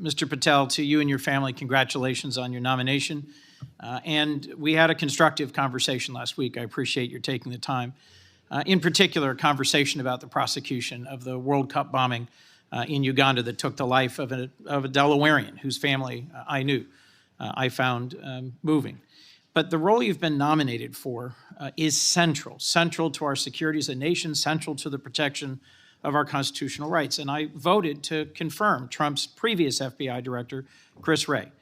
Mr. Patel, to you and your family, congratulations on your nomination. And we had a constructive conversation last week. I appreciate your taking the time. In particular, a conversation about the prosecution of the World Cup bombing in Uganda that took the life of a Delawarean whose family I knew. I found moving. But the role you've been nominated for is central to our security as a nation, central to the protection of our constitutional rights. And I voted to confirm Trump's previous FBI director, Chris Wray.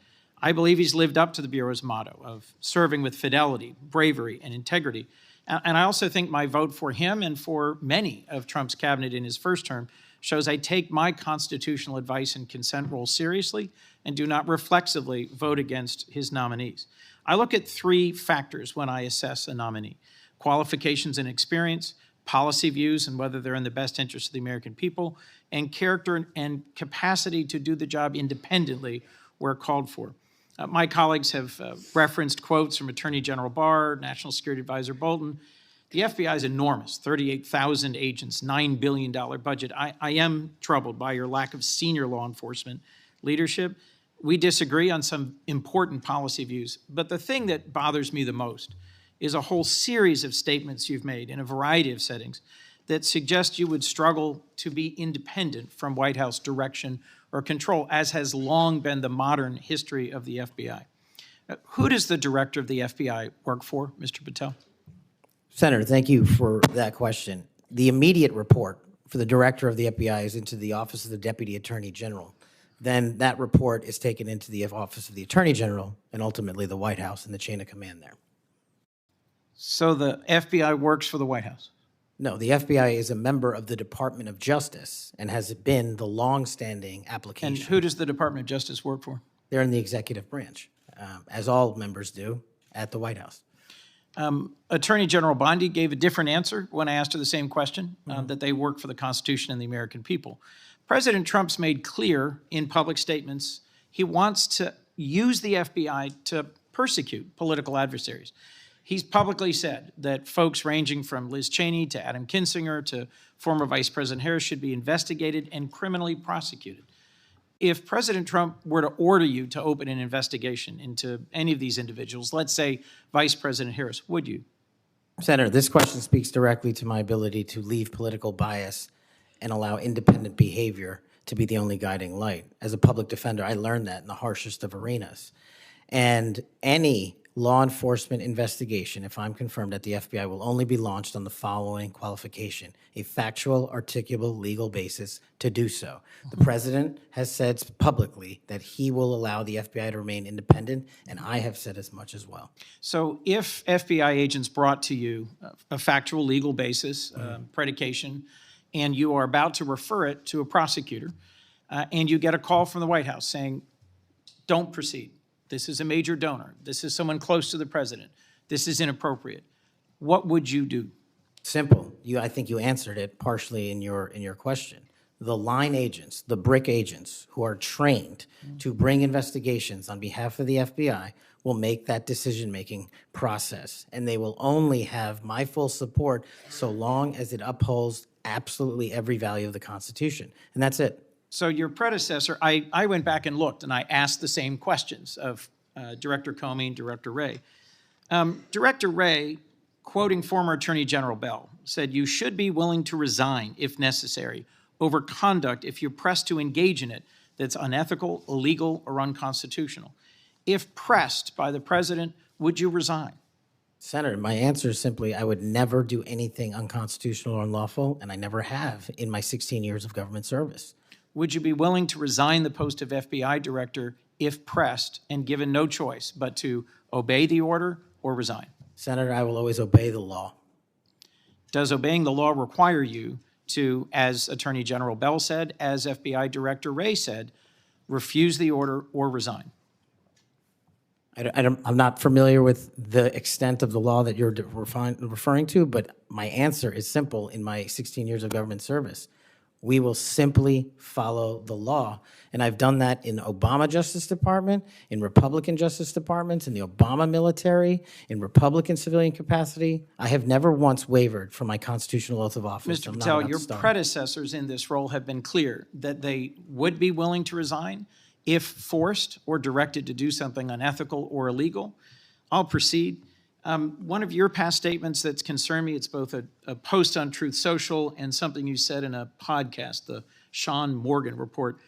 I believe he's lived up to the Bureau's motto of serving with fidelity, bravery, and integrity. And I also think my vote for him and for many of Trump's cabinet in his first term shows I take my constitutional advice and consent role seriously and do not reflexively vote against his nominees. I look at three factors when I assess a nominee: qualifications and experience, policy views and whether they're in the best interest of the American people, and character and capacity to do the job independently where called for. My colleagues have referenced quotes from Attorney General Barr, National Security Advisor Bolton. The FBI is enormous, 38,000 agents, $9 billion budget. I am troubled by your lack of senior law enforcement leadership. We disagree on some important policy views, but the thing that bothers me the most is a whole series of statements you've made in a variety of settings that suggest you would struggle to be independent from White House direction or control, as has long been the modern history of the FBI. Who does the director of the FBI work for, Mr. Patel? Senator, thank you for that question. The immediate report for the director of the FBI is into the Office of the Deputy Attorney General. Then that report is taken into the Office of the Attorney General and ultimately the White House and the chain of command there. So the FBI works for the White House? No, the FBI is a member of the Department of Justice and has been the long-standing application. And who does the Department of Justice work for? They're in the executive branch, as all members do at the White House. Attorney General Bondi gave a different answer when I asked her the same question, that they work for the Constitution and the American people. President Trump's made clear in public statements he wants to use the FBI to persecute political adversaries. He's publicly said that folks ranging from Liz Cheney to Adam Kinzinger to former Vice President Harris should be investigated and criminally prosecuted. If President Trump were to order you to open an investigation into any of these individuals, let's say Vice President Harris, would you? Senator, this question speaks directly to my ability to leave political bias and allow independent behavior to be the only guiding light. As a public defender, I learned that in the harshest of arenas. And any law enforcement investigation, if I'm confirmed at the FBI, will only be launched on the following qualification: a factual, articulable, legal basis to do so. The president has said publicly that he will allow the FBI to remain independent, and I have said as much as well. So if FBI agents brought to you a factual, legal basis, predication, and you are about to refer it to a prosecutor, and you get a call from the White House saying, don't proceed. This is a major donor. This is someone close to the president. This is inappropriate. What would you do? Simple. I think you answered it partially in your question. The line agents, the brick agents who are trained to bring investigations on behalf of the FBI will make that decision-making process, and they will only have my full support so long as it upholds absolutely every value of the Constitution, and that's it. So your predecessor, I went back and looked, and I asked the same questions of Director Comey and Director Wray. Director Wray, quoting former Attorney General Bell, said, "You should be willing to resign, if necessary, over conduct if you're pressed to engage in it that's unethical, illegal, or unconstitutional. If pressed by the president, would you resign?" Senator, my answer is simply, I would never do anything unconstitutional or unlawful, and I never have in my 16 years of government service. Would you be willing to resign the post of FBI director if pressed and given no choice but to obey the order or resign? Senator, I will always obey the law. Does obeying the law require you to, as Attorney General Bell said, as FBI Director Wray said, refuse the order or resign? I'm not familiar with the extent of the law that you're referring to, but my answer is simple in my 16 years of government service. We will simply follow the law. And I've done that in Obama Justice Department, in Republican Justice Departments, in the Obama military, in Republican civilian capacity. I have never once wavered from my constitutional oath of office. Mr. Patel, your predecessors in this role have been clear that they would be willing to resign if forced or directed to do something unethical or illegal, I'll proceed. One of your past statements that's concerned me, it's both a post on Truth Social and something you said in a podcast, the Sean Morgan report,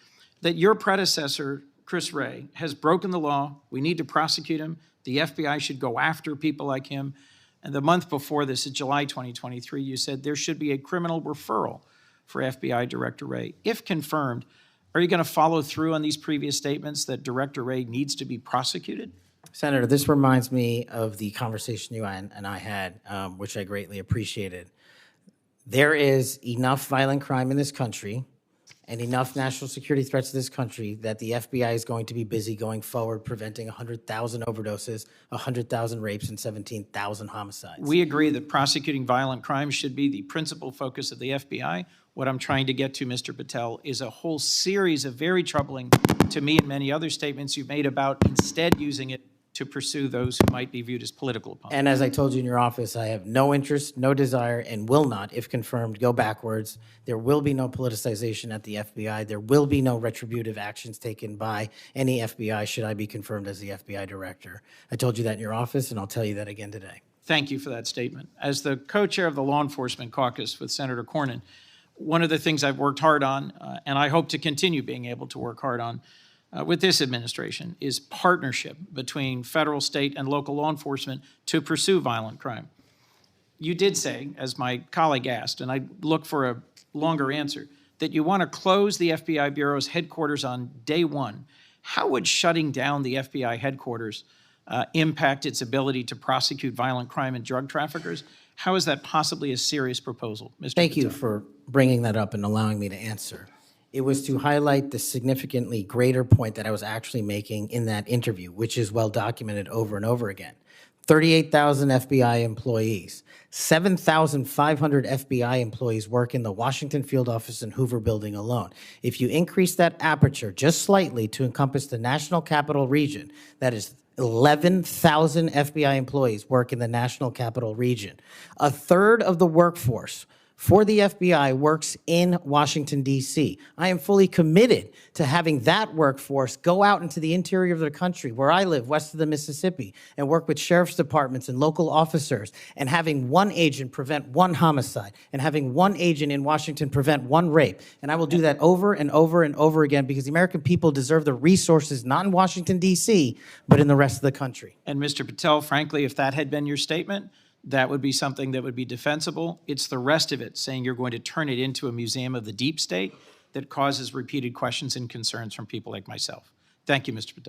that your predecessor, Chris Wray, has broken the law. We need to prosecute him. The FBI should go after people like him. And the month before this, in July 2023, you said there should be a criminal referral for FBI Director Wray. If confirmed, are you going to follow through on these previous statements that Director Wray needs to be prosecuted? Senator, this reminds me of the conversation you and I had, which I greatly appreciated. There is enough violent crime in this country and enough national security threats to this country that the FBI is going to be busy going forward preventing 100,000 overdoses, 100,000 rapes, and 17,000 homicides. We agree that prosecuting violent crimes should be the principal focus of the FBI. What I'm trying to get to, Mr. Patel, is a whole series of very troubling, to me and many other statements you've made about instead using it to pursue those who might be viewed as political opponents. And as I told you in your office, I have no interest, no desire, and will not, if confirmed, go backwards. There will be no politicization at the FBI. There will be no retributive actions taken by any FBI should I be confirmed as the FBI director. I told you that in your office, and I'll tell you that again today. Thank you for that statement. As the co-chair of the Law Enforcement Caucus with Senator Cornyn, one of the things I've worked hard on, and I hope to continue being able to work hard on, with this administration is partnership between federal, state, and local law enforcement to pursue violent crime. You did say, as my colleague asked, and I look for a longer answer, that you want to close the FBI Bureau's headquarters on day one. How would shutting down the FBI headquarters impact its ability to prosecute violent crime and drug traffickers? How is that possibly a serious proposal, Mr. Thank Patel? you for bringing that up and allowing me to answer. It was to highlight the significantly greater point that I was actually making in that interview, which is well documented over and over again. 38,000 FBI employees, 7,500 FBI employees work in the Washington field office and Hoover building alone. If you increase that aperture just slightly to encompass the national capital region, that is 11,000 FBI employees work in the national capital region. A third of the workforce for the FBI works in Washington, D.C. I am fully committed to having that workforce go out into the interior of the country, where I live, west of the Mississippi, and work with sheriff's departments and local officers, and having one agent prevent one homicide, and having one agent in Washington prevent one rape. And I will do that over and over and over again because the American people deserve the resources, not in Washington, D.C., but in the rest of the country. And Mr. Patel, frankly, if that had been your statement, that would be something that would be defensible. It's the rest of it, saying you're going to turn it into a museum of the deep state, that causes repeated questions and concerns from people like myself. Thank you, Mr. Patel.